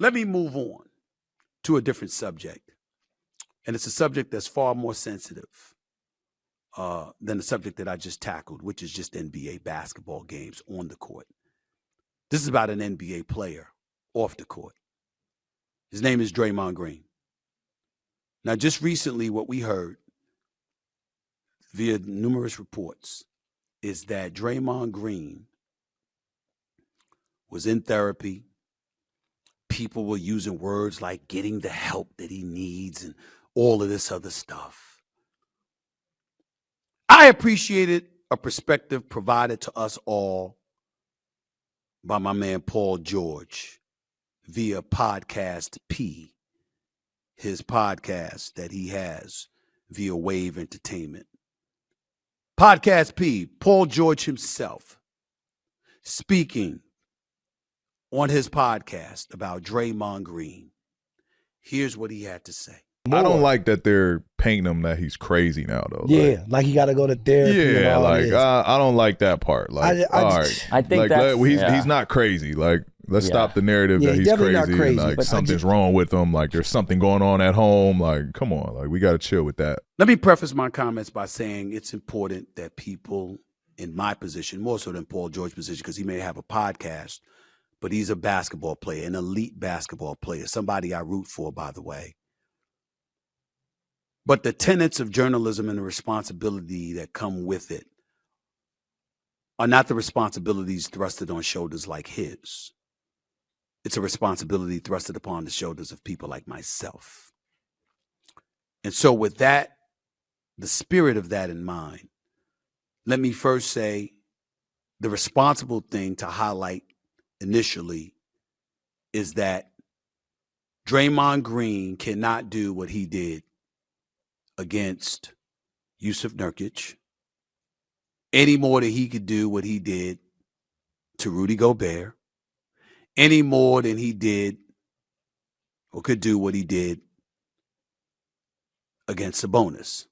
Let me move on to a different subject. And it's a subject that's far more sensitive than the subject that I just tackled, which is just NBA basketball games on the court. This is about an NBA player off the court. His name is Draymond Green. Now, just recently, what we heard via numerous reports is that Draymond Green was in therapy. People were using words like getting the help that he needs and all of this other stuff. I appreciated a perspective provided to us all by my man Paul George via Podcast P, his podcast that he has via Wave Entertainment. Podcast P, Paul George himself, speaking on his podcast about Draymond Green. Here's what he had to say. I don't like that they're painting him that he's crazy now, though. Yeah, like he got to go to therapy. Yeah, and all like this. I don't like that part. Like, all right, I think like, that's he's not crazy. Like, let's stop the narrative that he's definitely crazy. not crazy, And, like but something's wrong with him. Like there's something going on at home. Like, come on, like we got to chill with that. Let me preface my comments by saying it's important that people in my position, more so than Paul George's position, because he may have a podcast, but he's a basketball player, an elite basketball player, somebody I root for, by the way. But the tenets of journalism and the responsibility that come with it are not the responsibilities thrusted on shoulders like his. It's a responsibility thrusted upon the shoulders of people like myself. And so with that, the spirit of that in mind, let me first say the responsible thing to highlight initially is that Draymond Green cannot do what he did against Yusuf Nurkic any more than he could do what he did to Rudy Gobert, any more than he did or could do what he did against Sabonis.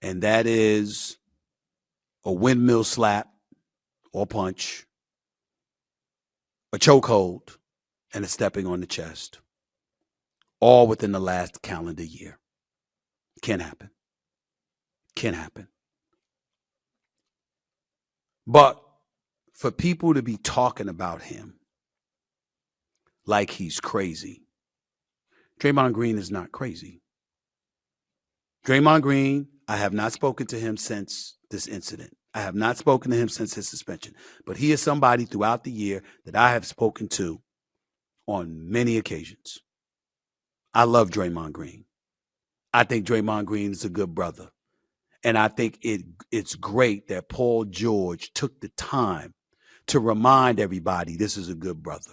And that is a windmill slap or punch, a chokehold, and a stepping on the chest, all within the last calendar year. Can't happen. Can't happen. But for people to be talking about him like he's crazy, Draymond Green is not crazy. Draymond Green, I have not spoken to him since this incident. I have not spoken to him since his suspension. But he is somebody throughout the year that I have spoken to on many occasions. I love Draymond Green. I think Draymond Green is a good brother. And I think it's great that Paul George took the time to remind everybody this is a good brother.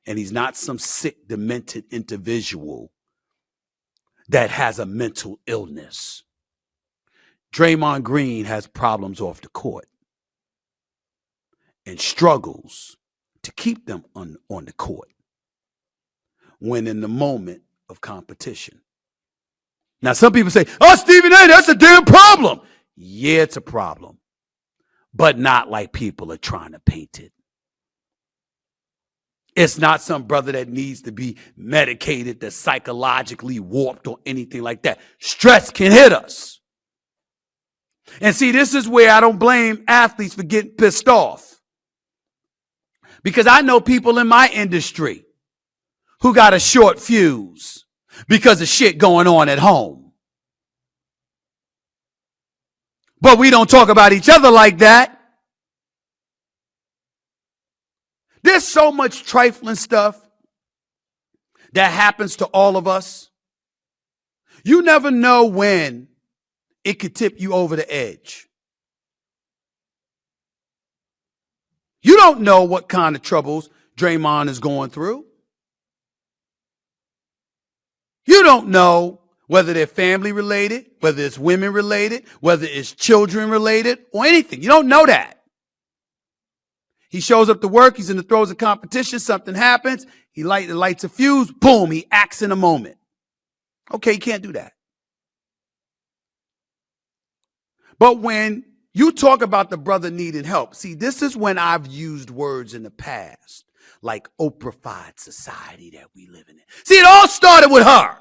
And he's not some sick, demented individual that has a mental illness. Draymond Green has problems off the court and struggles to keep them on the court when in the moment of competition. Now, some people say, oh, Stephen A., that's a damn problem. Yeah, it's a problem, but not like people are trying to paint it. It's not some brother that needs to be medicated, that's psychologically warped or anything like that. Stress can hit us. And see, this is where I don't blame athletes for getting pissed off. Because I know people in my industry who got a short fuse because of shit going on at home. But we don't talk about each other like that. There's so much trifling stuff that happens to all of us. You never know when it could tip you over the edge. You don't know what kind of troubles Draymond is going through. You don't know whether they're family related, whether it's women related, whether it's children related, or anything. You don't know that. He shows up to work, he's in the throes of competition, something happens, he lights a fuse, boom, he acts in a moment. Okay, you can't do that. But when you talk about the brother needing help, see, this is when I've used words in the past like Oprah-fied society that we live in. See, it all started with her.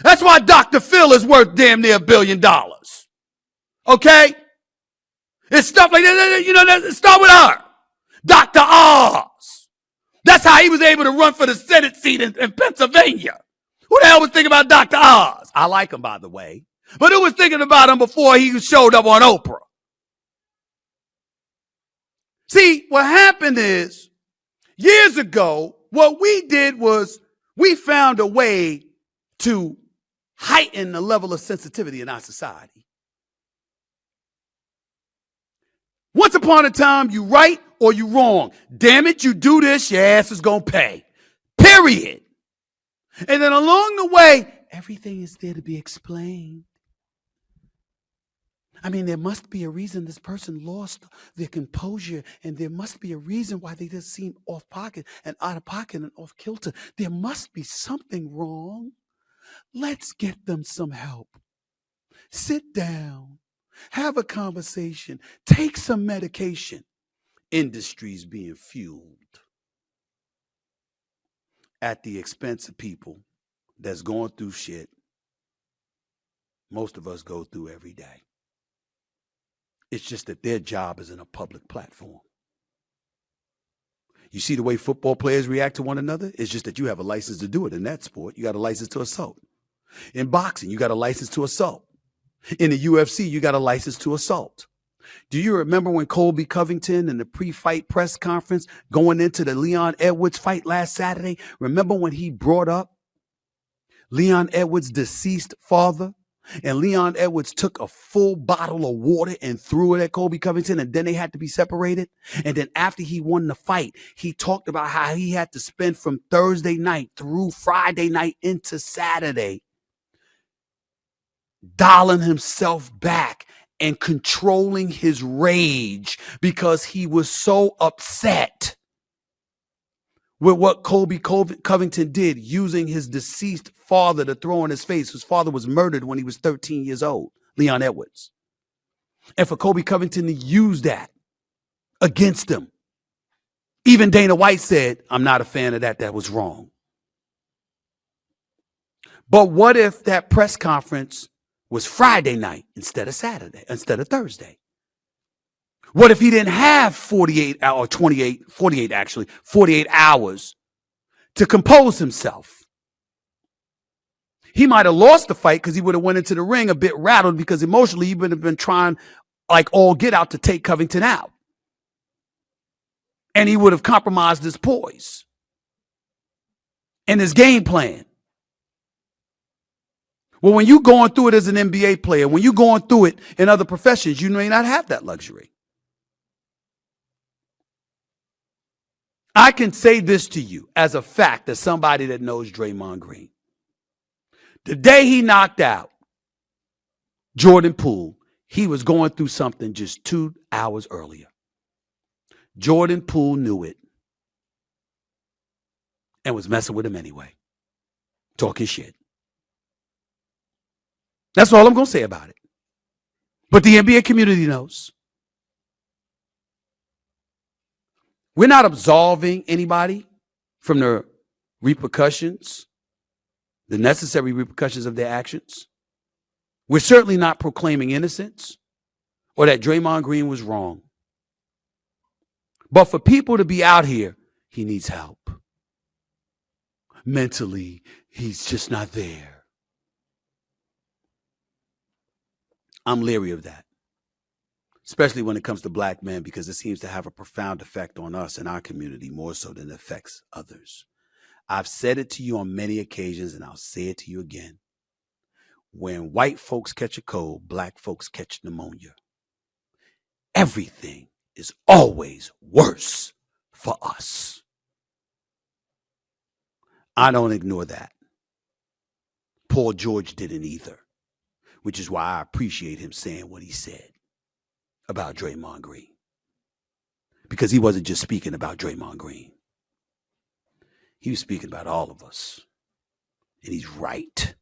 That's why Dr. Phil is worth damn near $1 billion. Okay? It's stuff like that, that start with her. Dr. Oz. That's how he was able to run for the Senate seat in Pennsylvania. Who the hell was thinking about Dr. Oz? I like him, by the way. But who was thinking about him before he showed up on Oprah? See, what happened is, years ago, what we did was we found a way to heighten the level of sensitivity in our society. Once upon a time, you right or you wrong. Damn it, you do this, your ass is going to pay. Period. And then along the way, everything is there to be explained. I mean, there must be a reason this person lost their composure, and there must be a reason why they just seem off pocket and out of pocket and off kilter. There must be something wrong. Let's get them some help. Sit down, have a conversation, take some medication. Industries being fueled at the expense of people that's going through shit most of us go through every day. It's just that their job is in a public platform. You see the way football players react to one another? It's just that you have a license to do it in that sport. You got a license to assault. In boxing, you got a license to assault. In the UFC, you got a license to assault. Do you remember when Colby Covington in the pre-fight press conference going into the Leon Edwards fight last Saturday? Remember when he brought up Leon Edwards' deceased father? And Leon Edwards took a full bottle of water and threw it at Colby Covington, and then they had to be separated. And then after he won the fight, he talked about how he had to spend from Thursday night through Friday night into Saturday dialing himself back and controlling his rage because he was so upset with what Colby Covington did, using his deceased father to throw in his face. His father was murdered when he was 13 years old, Leon Edwards. And for Colby Covington to use that against him, even Dana White said, I'm not a fan of that. That was wrong. But what if that press conference was Friday night instead of Saturday, instead of Thursday? What if he didn't have 48 hours to compose himself? He might have lost the fight because he would have went into the ring a bit rattled, because emotionally he would have been trying like all get out to take Covington out. And he would have compromised his poise and his game plan. Well, when you're going through it as an NBA player, when you're going through it in other professions, you may not have that luxury. I can say this to you as a fact, as somebody that knows Draymond Green. The day he knocked out Jordan Poole, he was going through something just 2 hours earlier. Jordan Poole knew it and was messing with him anyway, talking shit. That's all I'm going to say about it. But the NBA community knows. We're not absolving anybody from the repercussions, the necessary repercussions of their actions. We're certainly not proclaiming innocence or that Draymond Green was wrong. But for people to be out here, he needs help. Mentally, he's just not there. I'm leery of that, especially when it comes to black men, because it seems to have a profound effect on us and our community more so than it affects others. I've said it to you on many occasions, and I'll say it to you again. When white folks catch a cold, black folks catch pneumonia. Everything is always worse for us. I don't ignore that. Paul George didn't either, which is why I appreciate him saying what he said about Draymond Green. Because he wasn't just speaking about Draymond Green. He was speaking about all of us. And he's right.